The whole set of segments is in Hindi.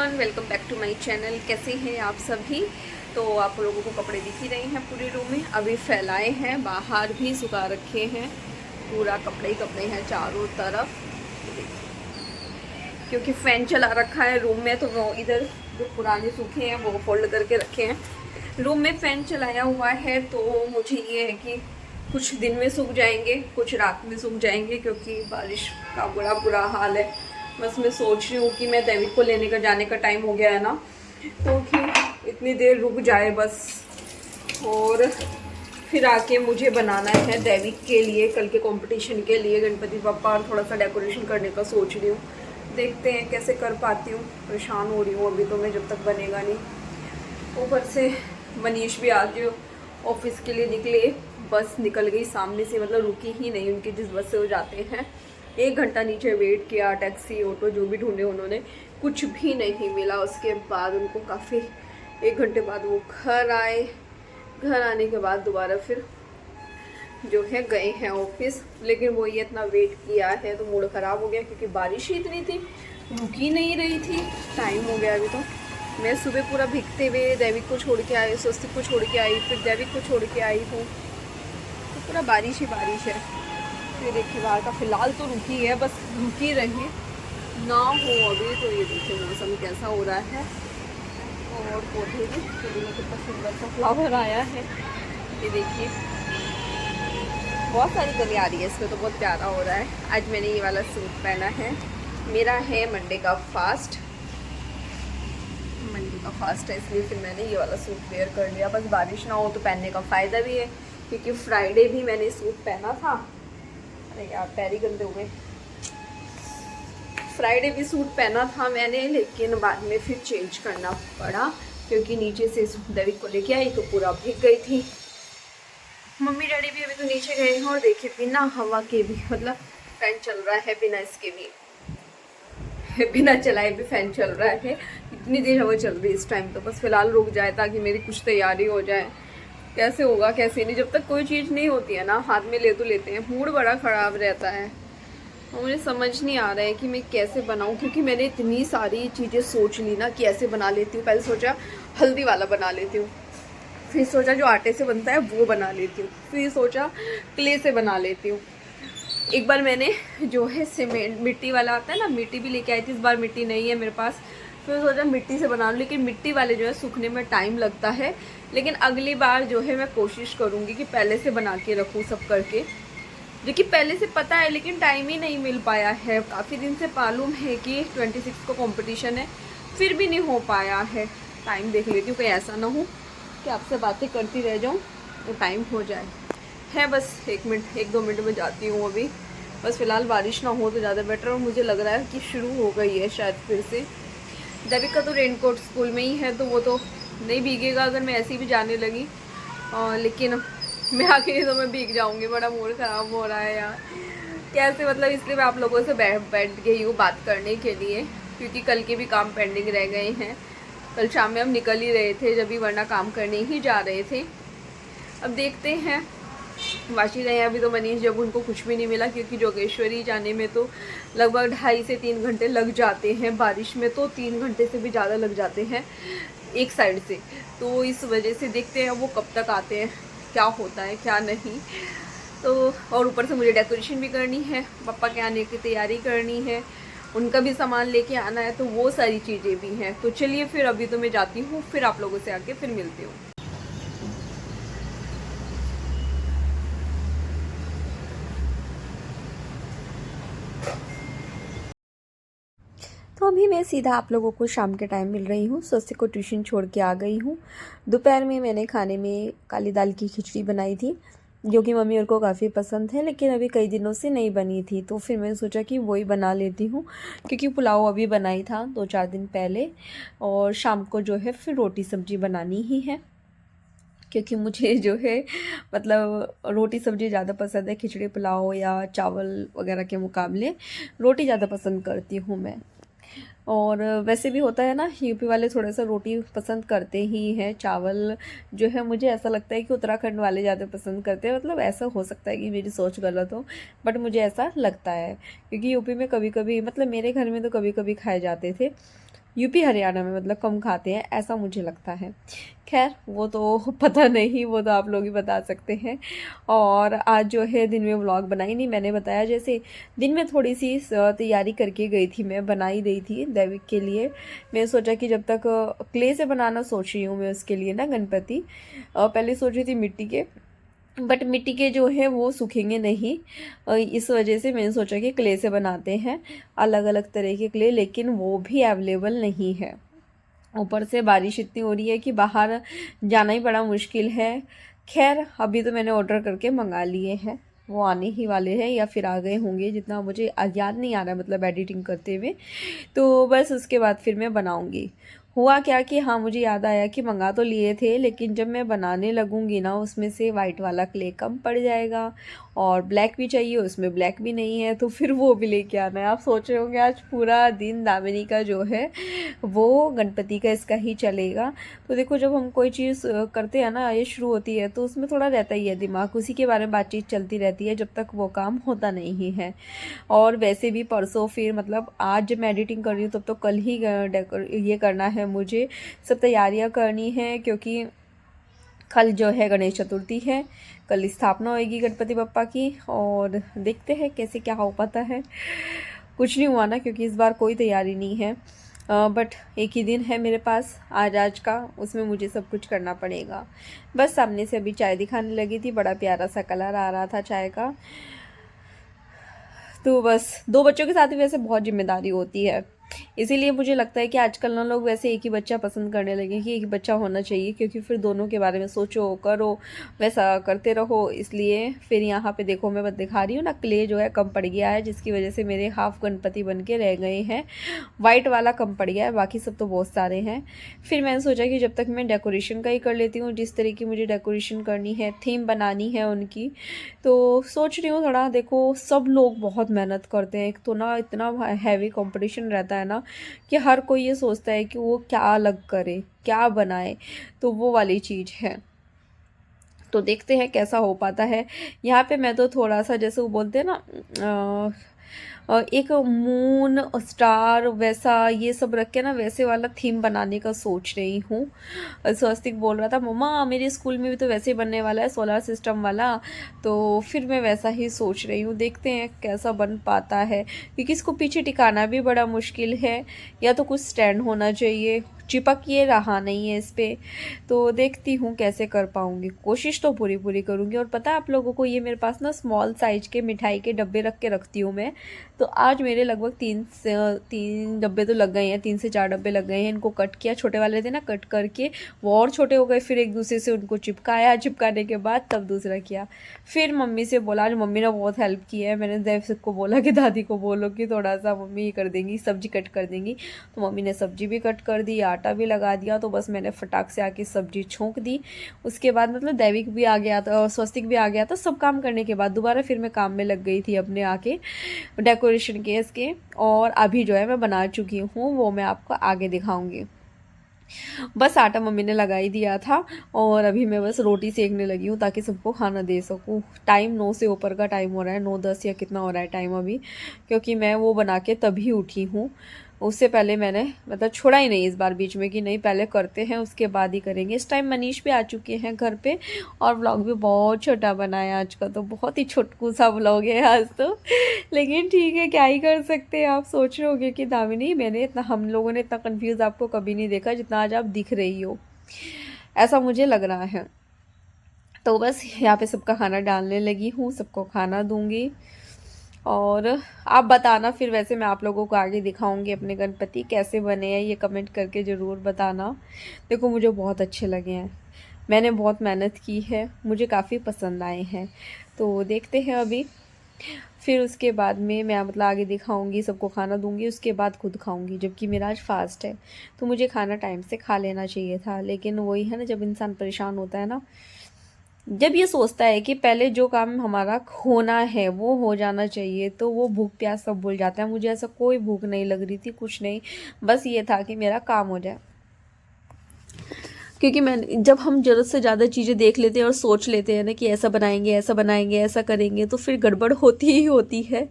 Everyone, welcome back to my channel. कैसे हैं आप सभी। तो आप लोगों को कपड़े दिख ही रहे हैं पूरे रूम में, अभी फैलाए हैं, बाहर भी सुखा रखे हैं, पूरा कपड़े ही कपड़े हैं चारों तरफ। क्योंकि फ़ैन चला रखा है रूम में, तो वो इधर जो पुराने सूखे हैं वो फोल्ड करके रखे हैं। रूम में फ़ैन चलाया हुआ है, तो मुझे ये है कि कुछ दिन में सूख जाएंगे, कुछ रात में सूख जाएंगे, क्योंकि बारिश का बड़ा बुरा हाल है। बस मैं सोच रही हूँ कि मैं दैविक को लेने का जाने का टाइम हो गया है ना, तो कि इतनी देर रुक जाए बस, और फिर आके मुझे बनाना है दैविक के लिए, कल के कंपटीशन के लिए गणपति बप्पा, और थोड़ा सा डेकोरेशन करने का सोच रही हूँ। देखते हैं कैसे कर पाती हूँ, परेशान हो रही हूँ अभी तो मैं, जब तक बनेगा नहीं। ऊपर से मनीष भी आज ऑफिस के लिए निकले, बस निकल गई सामने से, मतलब रुकी ही नहीं, उनकी जिस बस से वो जाते हैं। 1 घंटा नीचे वेट किया, टैक्सी ऑटो जो भी ढूंढे उन्होंने, कुछ भी नहीं मिला। उसके बाद उनको काफ़ी 1 घंटे बाद वो घर आए। घर आने के बाद दोबारा फिर जो है गए हैं ऑफिस, लेकिन वो ये इतना वेट किया है तो मूड ख़राब हो गया, क्योंकि बारिश ही इतनी थी, रुकी नहीं रही थी। टाइम हो गया अभी तो। मैं सुबह पूरा भीगते हुए दैविक को छोड़ के आई, स्वस्तिक को छोड़ के आई, फिर दैविक को छोड़ के आई हूँ, तो पूरा बारिश ही बारिश है। ये देखिए बाहर का फ़िलहाल तो रुकी है, बस रुकी रहे ना हो अभी। तो ये देखिए मौसम कैसा हो रहा है, और पौधे भी कितना सुंदर सा फ्लावर आया है। ये देखिए बहुत सारी कली आ रही है इसमें, तो बहुत प्यारा हो रहा है। आज मैंने ये वाला सूट पहना है, मेरा है मंडे का फास्ट, मंडे का फास्ट है, इसलिए फिर मैंने ये वाला सूट वेयर कर लिया। बस बारिश ना हो तो पहनने का फ़ायदा भी है, क्योंकि फ्राइडे भी मैंने सूट पहना था। अरे यार पैर ही गंदे हो गए। फ्राइडे भी सूट पहना था मैंने, लेकिन बाद में फिर चेंज करना पड़ा, क्योंकि नीचे से दैविक को लेके आई तो पूरा भीग गई थी। मम्मी डैडी भी अभी तो नीचे गए हैं, और देखिए बिना हवा के भी, मतलब फैन चल रहा है, बिना इसके भी, बिना चलाए भी फैन चल रहा है। इतनी देर हवा चल रही है इस टाइम, तो बस फिलहाल रुक जाए ताकि मेरी कुछ तैयारी हो जाए। कैसे होगा कैसे नहीं, जब तक कोई चीज़ नहीं होती है ना, हाथ में ले तो लेते हैं, मूड बड़ा ख़राब रहता है। और मुझे समझ नहीं आ रहा है कि मैं कैसे बनाऊं, क्योंकि मैंने इतनी सारी चीज़ें सोच ली ना कि ऐसे बना लेती हूँ। पहले सोचा हल्दी वाला बना लेती हूँ, फिर सोचा जो आटे से बनता है वो बना लेती हूँ, फिर सोचा क्ले से बना लेती हूँ। एक बार मैंने जो है सीमेंट मिट्टी वाला आता है ना, मिट्टी भी लेके आई थी, इस बार मिट्टी नहीं है मेरे पास, फिर सोचा मिट्टी से बना लूँ, लेकिन मिट्टी वाले जो है सूखने में टाइम लगता है। लेकिन अगली बार जो है मैं कोशिश करूँगी कि पहले से बना के रखूँ सब करके, जो कि पहले से पता है, लेकिन टाइम ही नहीं मिल पाया है। काफ़ी दिन से मालूम है कि 26 को कंपटीशन है, फिर भी नहीं हो पाया है। टाइम देख लेती हूँ, कहीं ऐसा ना हो कि आपसे बातें करती रह जाऊँ तो टाइम हो जाए। है बस 1 मिनट 1-2 मिनट में जाती हूँ अभी। बस फ़िलहाल बारिश ना हो तो ज़्यादा बेटर, और मुझे लग रहा है कि शुरू हो गई है शायद फिर से। दैविक का तो रेनकोट स्कूल में ही है, तो वो तो नहीं भीगेगा अगर मैं ऐसे ही भी जाने लगी, लेकिन मैं आखिर तो मैं भीग जाऊँगी। बड़ा मूड ख़राब हो रहा है यार, कैसे, मतलब इसलिए मैं आप लोगों से बैठ गई हूँ बात करने के लिए, क्योंकि कल के भी काम पेंडिंग रह गए हैं। कल शाम में हम निकल ही रहे थे जब भी, वरना काम करने ही जा रहे थे। अब देखते हैं, वाशी रहे हैं अभी तो मनीष, जब उनको कुछ भी नहीं मिला, क्योंकि जोगेश्वरी जाने में तो लगभग 2.5 से 3 घंटे लग जाते हैं, बारिश में तो 3 घंटे से भी ज़्यादा लग जाते हैं एक साइड से। तो इस वजह से देखते हैं वो कब तक आते हैं, क्या होता है क्या नहीं। तो और ऊपर से मुझे डेकोरेशन भी करनी है, पापा के आने की तैयारी करनी है, उनका भी सामान लेके आना है, तो वो सारी चीज़ें भी हैं। तो चलिए फिर अभी तो मैं जाती हूँ, फिर आप लोगों से आके फिर मिलती हूँ। तो अभी मैं सीधा आप लोगों को शाम के टाइम मिल रही हूँ। स्वस्तिक को ट्यूशन छोड़ के आ गई हूँ। दोपहर में मैंने खाने में काली दाल की खिचड़ी बनाई थी, जो कि मम्मी और को काफ़ी पसंद है, लेकिन अभी कई दिनों से नहीं बनी थी, तो फिर मैंने सोचा कि वही बना लेती हूँ, क्योंकि पुलाव अभी बनाई था 2-4 दिन पहले, और शाम को जो है फिर रोटी सब्ज़ी बनानी ही है, क्योंकि मुझे जो है मतलब रोटी सब्ज़ी ज़्यादा पसंद है, खिचड़ी पुलाव या चावल वगैरह के मुकाबले रोटी ज़्यादा पसंद करती हूँ मैं। और वैसे भी होता है ना, यूपी वाले थोड़ा सा रोटी पसंद करते ही हैं, चावल जो है मुझे ऐसा लगता है कि उत्तराखंड वाले ज़्यादा पसंद करते हैं। मतलब ऐसा हो सकता है कि मेरी सोच गलत हो, बट मुझे ऐसा लगता है, क्योंकि यूपी में कभी कभी, मतलब मेरे घर में तो कभी कभी खाए जाते थे, यूपी हरियाणा में मतलब कम खाते हैं, ऐसा मुझे लगता है। खैर वो तो पता नहीं, वो तो आप लोग ही बता सकते हैं। और आज जो है दिन में व्लॉग बनाई नहीं, मैंने बताया जैसे दिन में थोड़ी सी तैयारी करके गई थी, मैं बना ही रही थी दैविक के लिए। मैं सोचा कि जब तक क्ले से बनाना सोच रही हूँ मैं उसके लिए ना गणपति, पहले सोच रही थी मिट्टी के, बट मिट्टी के जो है वो सूखेंगे नहीं, इस वजह से मैंने सोचा कि क्ले से बनाते हैं, अलग अलग तरह के क्ले, लेकिन वो भी अवेलेबल नहीं है। ऊपर से बारिश इतनी हो रही है कि बाहर जाना ही बड़ा मुश्किल है। खैर अभी तो मैंने ऑर्डर करके मंगा लिए हैं, वो आने ही वाले हैं या फिर आ गए होंगे, जितना मुझे याद नहीं आ रहा है मतलब एडिटिंग करते हुए। तो बस उसके बाद फिर मैं बनाऊंगी। हुआ क्या कि हाँ मुझे याद आया कि मंगा तो लिए थे, लेकिन जब मैं बनाने लगूंगी ना उसमें से वाइट वाला क्ले कम पड़ जाएगा, और ब्लैक भी चाहिए, उसमें ब्लैक भी नहीं है, तो फिर वो भी लेके आना है। आप सोच रहे होंगे आज पूरा दिन दामिनी का जो है वो गणपति का इसका ही चलेगा। तो देखो जब हम कोई चीज़ करते हैं ना, ये शुरू होती है तो उसमें थोड़ा रहता ही है दिमाग, उसी के बारे में बातचीत चलती रहती है जब तक वो काम होता नहीं है। और वैसे भी परसों फिर मतलब आज जब मैं एडिटिंग कर रही हूँ तब तो कल ही ये करना है, मुझे सब तैयारियाँ करनी है, क्योंकि कल जो है गणेश चतुर्थी है, कल स्थापना होगी गणपति बप्पा की। और देखते हैं कैसे क्या हो पाता है। कुछ नहीं हुआ ना, क्योंकि इस बार कोई तैयारी नहीं है, बट एक ही दिन है मेरे पास आज का, उसमें मुझे सब कुछ करना पड़ेगा। बस सामने से अभी चाय दिखाने लगी थी, बड़ा प्यारा सा कलर आ रहा था चाय का। तो बस 2 बच्चों के साथ ही वैसे बहुत जिम्मेदारी होती है, इसीलिए मुझे लगता है कि आजकल ना लोग वैसे एक ही बच्चा पसंद करने लगे कि एक ही बच्चा होना चाहिए, क्योंकि फिर दोनों के बारे में सोचो करो वैसा करते रहो। इसलिए फिर यहाँ पे देखो मैं दिखा रही हूँ ना, क्ले जो है कम पड़ गया है, जिसकी वजह से मेरे हाफ गणपति बन के रह गए हैं। वाइट वाला कम पड़ गया है, बाकी सब तो बहुत सारे हैं। फिर मैंने सोचा कि जब तक मैं डेकोरेशन का ही कर लेती हूँ, जिस तरह की मुझे डेकोरेशन करनी है, थीम बनानी है उनकी, तो सोच रही हूँ थोड़ा। देखो सब लोग बहुत मेहनत करते हैं, एक तो ना इतना हैवी कंपटीशन रहता है ना कि हर कोई ये सोचता है कि वो क्या अलग करे, क्या बनाए, तो वो वाली चीज़ है। तो देखते हैं कैसा हो पाता है। यहाँ पे मैं तो थोड़ा सा जैसे वो बोलते हैं ना एक मून स्टार वैसा ये सब रख के ना वैसे वाला थीम बनाने का सोच रही हूँ। स्वस्तिक बोल रहा था मम्मा मेरे स्कूल में भी तो वैसे ही बनने वाला है, सोलर सिस्टम वाला, तो फिर मैं वैसा ही सोच रही हूँ। देखते हैं कैसा बन पाता है, क्योंकि इसको पीछे टिकाना भी बड़ा मुश्किल है, या तो कुछ स्टैंड होना चाहिए, चिपक ये रहा नहीं है इस पर। तो देखती हूँ कैसे कर पाऊँगी, कोशिश तो पूरी पूरी करूँगी। और पता है आप लोगों को, ये मेरे पास ना स्मॉल साइज के मिठाई के डब्बे रख के रखती हूँ मैं, तो आज मेरे लगभग 3 डब्बे तो लग गए हैं, 3 से 4 डब्बे लग गए हैं। इनको कट किया, छोटे वाले थे ना, कट करके वो और छोटे हो गए, फिर एक दूसरे से उनको चिपकाया, चिपकाने के बाद तब दूसरा किया। फिर मम्मी से बोला, आज मम्मी ने बहुत हेल्प की है, मैंने देव को बोला कि दादी को बोलो कि थोड़ा सा मम्मी ये कर देंगी, सब्जी कट कर देंगी। तो मम्मी ने सब्जी भी कट कर दी, आटा भी लगा दिया, तो बस मैंने फटाक से आके सब्जी छोंक दी। उसके बाद मतलब दैविक भी आ गया था, स्वस्तिक भी आ गया था। सब काम करने के बाद दोबारा फिर मैं काम में लग गई थी अपने आके डेकोरेशन के इसके। और अभी जो है मैं बना चुकी हूँ, वो मैं आपको आगे दिखाऊंगी। बस आटा मम्मी ने लगा ही दिया था, और अभी मैं बस रोटी सेकने लगी हूँ ताकि सबको खाना दे सकूँ। टाइम 9 से ऊपर का टाइम हो रहा है, 9:10 या कितना हो रहा है टाइम अभी, क्योंकि मैं वो बना के तभी उठी हूँ। उससे पहले मैंने मतलब छोड़ा ही नहीं इस बार बीच में कि नहीं पहले करते हैं उसके बाद ही करेंगे। इस टाइम मनीष भी आ चुके हैं घर पे, और व्लॉग भी बहुत छोटा बनाया आज का, तो बहुत ही छोटकू सा व्लॉग है आज तो, लेकिन ठीक है क्या ही कर सकते हैं। आप सोच रहे होगे कि दामिनी मैंने इतना, हम लोगों ने इतना कंफ्यूज आपको कभी नहीं देखा जितना आज आप दिख रही हो, ऐसा मुझे लग रहा है। तो बस यहाँ पे सबका खाना डालने लगी हूँ, सबको खाना दूंगी। और आप बताना फिर, वैसे मैं आप लोगों को आगे दिखाऊंगी अपने गणपति कैसे बने हैं, ये कमेंट करके ज़रूर बताना। देखो मुझे बहुत अच्छे लगे हैं, मैंने बहुत मेहनत की है, मुझे काफ़ी पसंद आए हैं। तो देखते हैं अभी, फिर उसके बाद में मैं मतलब आगे दिखाऊंगी, सबको खाना दूंगी, उसके बाद खुद खाऊंगी, जबकि मेरा आज फास्ट है। तो मुझे खाना टाइम से खा लेना चाहिए था, लेकिन वही है ना, जब इंसान परेशान होता है ना, जब ये सोचता है कि पहले जो काम हमारा होना है वो हो जाना चाहिए, तो वो भूख प्यास सब भूल जाता है। मुझे ऐसा कोई भूख नहीं लग रही थी, कुछ नहीं, बस ये था कि मेरा काम हो जाए। क्योंकि मैं जब हम ज़रूरत से ज़्यादा चीज़ें देख लेते हैं और सोच लेते हैं ना कि ऐसा बनाएंगे ऐसा बनाएंगे ऐसा करेंगे, तो फिर गड़बड़ होती ही होती है।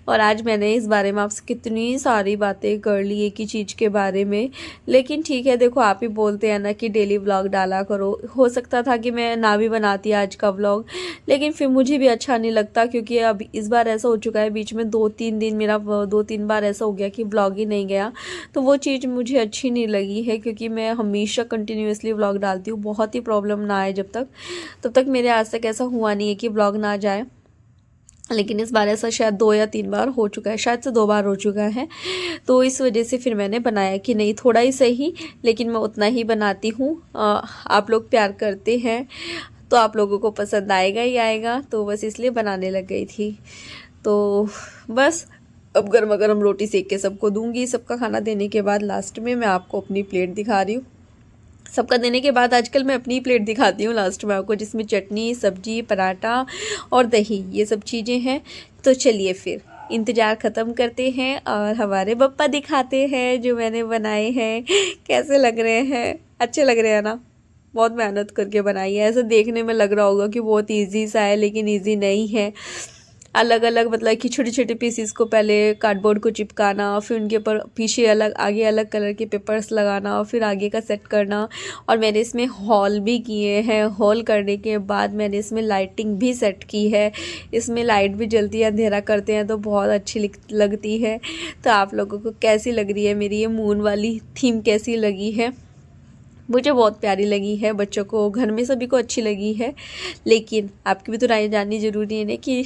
और आज मैंने इस बारे में आपसे कितनी सारी बातें कर ली एक ही चीज़ के बारे में, लेकिन ठीक है, देखो आप ही बोलते हैं ना कि डेली व्लॉग डाला करो। हो सकता था कि मैं ना भी बनाती आज का व्लॉग, लेकिन फिर मुझे भी अच्छा नहीं लगता, क्योंकि अब इस बार ऐसा हो चुका है, बीच में 2-3 दिन मेरा 2-3 बार ऐसा हो गया कि व्लॉग ही नहीं गया। तो वो चीज़ मुझे अच्छी नहीं लगी है, क्योंकि मैं हमेशा कंटिन्यूसली व्लॉग डालती हूँ, बहुत ही प्रॉब्लम ना आए तब तक मेरे आज तक ऐसा हुआ नहीं है कि व्लॉग ना जाए। लेकिन इस बार ऐसा शायद 2 या 3 बार हो चुका है, शायद से 2 बार हो चुका है। तो इस वजह से फिर मैंने बनाया कि नहीं, थोड़ा ही सही लेकिन मैं उतना ही बनाती हूँ। आप लोग प्यार करते हैं तो आप लोगों को पसंद आएगा ही आएगा, तो बस इसलिए बनाने लग गई थी। तो बस अब गर्मा गर्म रोटी सेक के सबको दूंगी। सबका खाना देने के बाद लास्ट में मैं आपको अपनी प्लेट दिखा रही हूँ। सबका देने के बाद आजकल मैं अपनी प्लेट दिखाती हूँ लास्ट में आपको, जिसमें चटनी, सब्जी, पराठा और दही, ये सब चीज़ें हैं। तो चलिए फिर इंतज़ार ख़त्म करते हैं और हमारे पप्पा दिखाते हैं जो मैंने बनाए हैं। कैसे लग रहे हैं? अच्छे लग रहे हैं ना? बहुत मेहनत करके बनाई है। ऐसा देखने में लग रहा होगा कि बहुत इजी सा है, लेकिन इजी नहीं है। अलग अलग मतलब कि छोटे छोटे पीसीस को पहले कार्डबोर्ड को चिपकाना, फिर उनके ऊपर पीछे अलग आगे अलग कलर के पेपर्स लगाना, फिर आगे का सेट करना। और मैंने इसमें हॉल भी किए हैं। हॉल करने के बाद मैंने इसमें लाइटिंग भी सेट की है। इसमें लाइट भी जलती है, अंधेरा करते हैं तो बहुत अच्छी लगती है। तो आप लोगों को कैसी लग रही है मेरी ये मून वाली थीम, कैसी लगी है? मुझे बहुत प्यारी लगी है, बच्चों को, घर में सभी को अच्छी लगी है। लेकिन आपकी भी तो राय जाननी ज़रूरी है ना, कि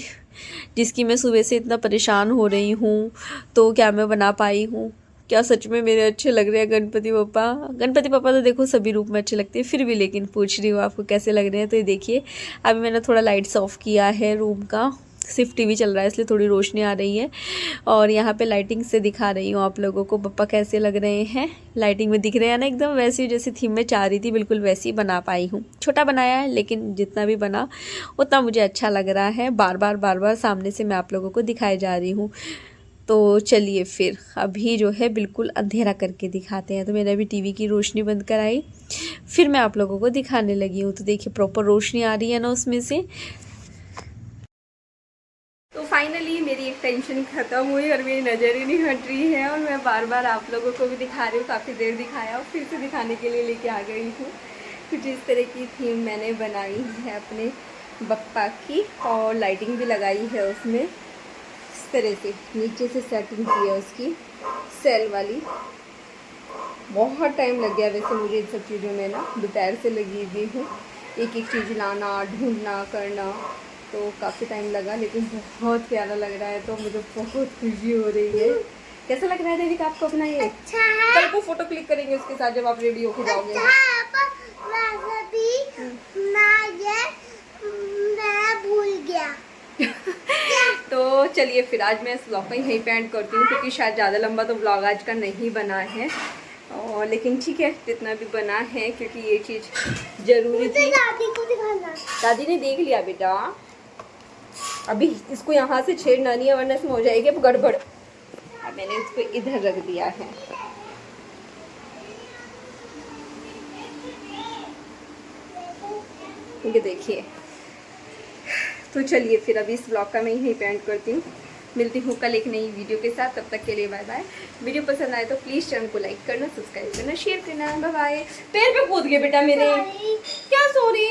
जिसकी मैं सुबह से इतना परेशान हो रही हूँ, तो क्या मैं बना पाई हूँ? क्या सच में मेरे अच्छे लग रहे हैं गणपति पापा? गणपति पापा तो देखो सभी रूप में अच्छे लगते हैं, फिर भी लेकिन पूछ रही हूँ आपको कैसे लग रहे हैं। तो ये देखिए, अभी मैंने थोड़ा लाइट्स ऑफ किया है रूम का, सिर्फ टीवी चल रहा है इसलिए थोड़ी रोशनी आ रही है। और यहाँ पे लाइटिंग से दिखा रही हूँ आप लोगों को पप्पा कैसे लग रहे हैं। लाइटिंग में दिख रहे हैं ना, एकदम वैसी जैसी थीम में चाह रही थी, बिल्कुल वैसी बना पाई हूँ। छोटा बनाया है लेकिन जितना भी बना उतना मुझे अच्छा लग रहा है। बार बार सामने से मैं आप लोगों को दिखाई जा रही हूँ। तो चलिए फिर अभी जो है बिल्कुल अंधेरा करके दिखाते हैं। तो मैंने अभी टीवी की रोशनी बंद कराई, फिर मैं आप लोगों को दिखाने लगी हूँ। तो देखिए प्रॉपर रोशनी आ रही है ना उसमें से। तो फाइनली मेरी एक टेंशन ख़त्म हुई और मेरी नज़र ही नहीं हट रही है, और मैं बार बार आप लोगों को भी दिखा रही हूँ। काफ़ी देर दिखाया और फिर से दिखाने के लिए लेके आ गई हूँ। कुछ इस तरह की थीम मैंने बनाई है अपने बप्पा की, और लाइटिंग भी लगाई है उसमें। इस तरह से नीचे से सेटिंग की है उसकी, सेल वाली। बहुत टाइम लग गया वैसे मुझे इन सब चीज़ों में ना, दोपहर से लगी हुई हूँ, एक एक चीज़ लाना, ढूंढना, करना, तो काफ़ी टाइम लगा, लेकिन बहुत प्यारा लग रहा है। तो मुझे बहुत खुशी हो रही है। कैसा लग रहा है देविका आपको अपना ये? अच्छा है। कल को फोटो क्लिक करेंगे उसके साथ जब आप रेडी होके जाओगे। मैं भूल गया। तो चलिए फिर आज मैं इस व्लॉग को यहीं पे एंड करती हूँ, क्योंकि शायद ज़्यादा लंबा तो व्लॉग आज का नहीं बना है। और लेकिन ठीक है जितना भी बना है, क्योंकि ये चीज़ ज़रूरी थी। दादी को दिखाना। दादी ने देख लिया बेटा, अभी इसको यहाँ से छेड़ना नहीं है वरना इसमें हो जाएगी अब गड़बड़। अब मैंने इसको इधर रख दिया है। ये देखिए। तो चलिए फिर अभी इस ब्लॉग का मैं यहीं पे एंड करती हूँ। मिलती हूँ कल एक नई वीडियो के साथ, तब तक के लिए बाय बाय। वीडियो पसंद आए तो प्लीज़ चैनल को लाइक करना, सब्सक्राइब करना, शेयर करना। Bye bye. पैर पे कूद गए बेटा मेरे, क्या सॉरी।